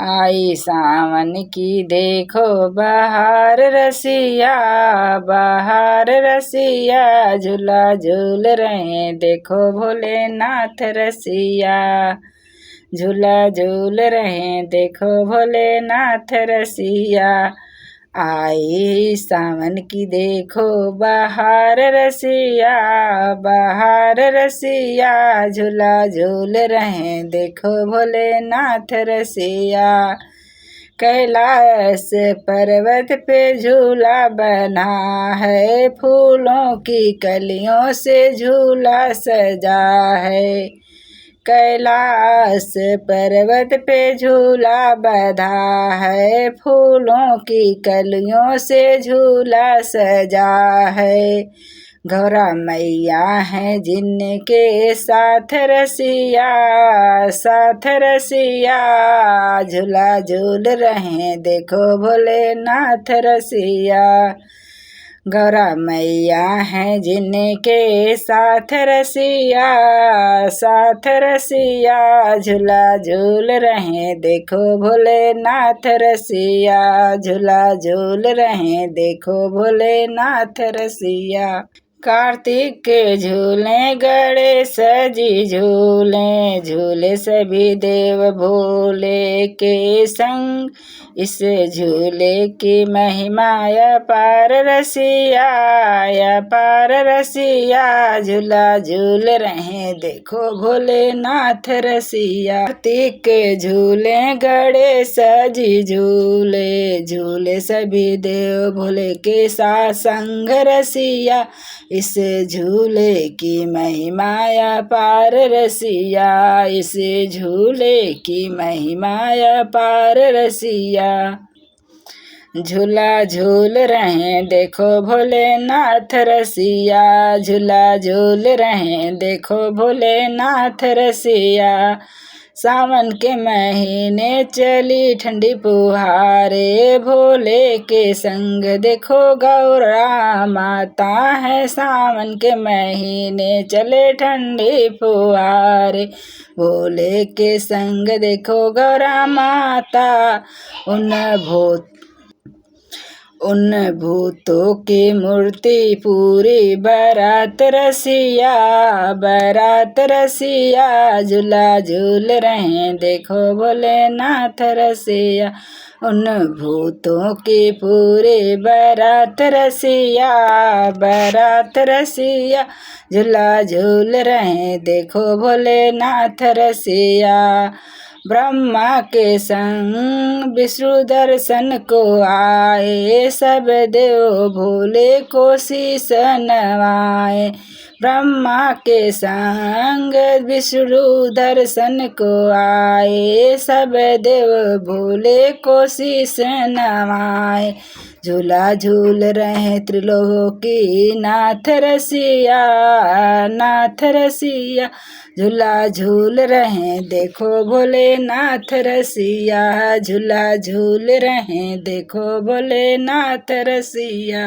आई सावन की देखो बहार रसिया, बहार रसिया झूला झूल रहे देखो भोलेनाथ रसिया, झूला झूल रहे देखो भोलेनाथ रसिया। आई सावन की देखो बहार रसिया, बहार रसिया झूला झूल रहे देखो भोलेनाथ रसिया। कैलाश पर्वत पे झूला बना है, फूलों की कलियों से झूला सजा है। कैलाश पर्वत पे झूला बंधा है, फूलों की कलियों से झूला सजा है। गौरा मैया है जिनके साथ रसिया, साथ रसिया झूला झूल रहे देखो भोलेनाथ रसिया। गौरा मैया है जिनके साथ रसिया, साथ रसिया झूला झूल रहे देखो भोलेनाथ रसिया, झूला झूल रहे देखो भोलेनाथ रसिया। कार्तिक के झूले गणेश जी झूले, झूले सभी देव भोले के संग, इस झूले की महिमा अपार रसिया, अपार रसिया झूला झूल रहे देखो भोलेनाथ रसिया। कार्तिक के झूले गणेश जी झूले, झूले सभी देव भोले के साथ संग रसिया, इस झूले की महिमा अपार रसिया, इस झूले की महिमा अपार रसिया। झूला झूल रहे देखो भोलेनाथ रसिया, झूला झूल रहे देखो भोलेनाथ रसिया। सावन के महीने चली ठंडी फुहारे, भोले के संग देखो गौरा माता है। सावन के महीने चले ठंडी फुहारे, भोले के संग देखो गौरा माता। उन भूतों की मूर्ति पूरी बारात रसिया, बारात रसिया झूला झूल रहे देखो भोलेनाथ रसिया। उन भूतों की पूरी बारात रसिया, बारात रसिया झूला झूल रहे देखो भोलेनाथ रसिया। ब्रह्मा के संग विष्णु दर्शन को आए, सब देव भोले को शीश नवाए। ब्रह्मा के संग विष्णु दर्शन को आए, सब देव भोले को शीश नवाए। झूला झूल रहे त्रिलोकी नाथ रसिया, नाथ रसिया झूला झूल रहे देखो भोलेनाथ रसिया, झूला झूल रहे देखो भोलेनाथ रसिया।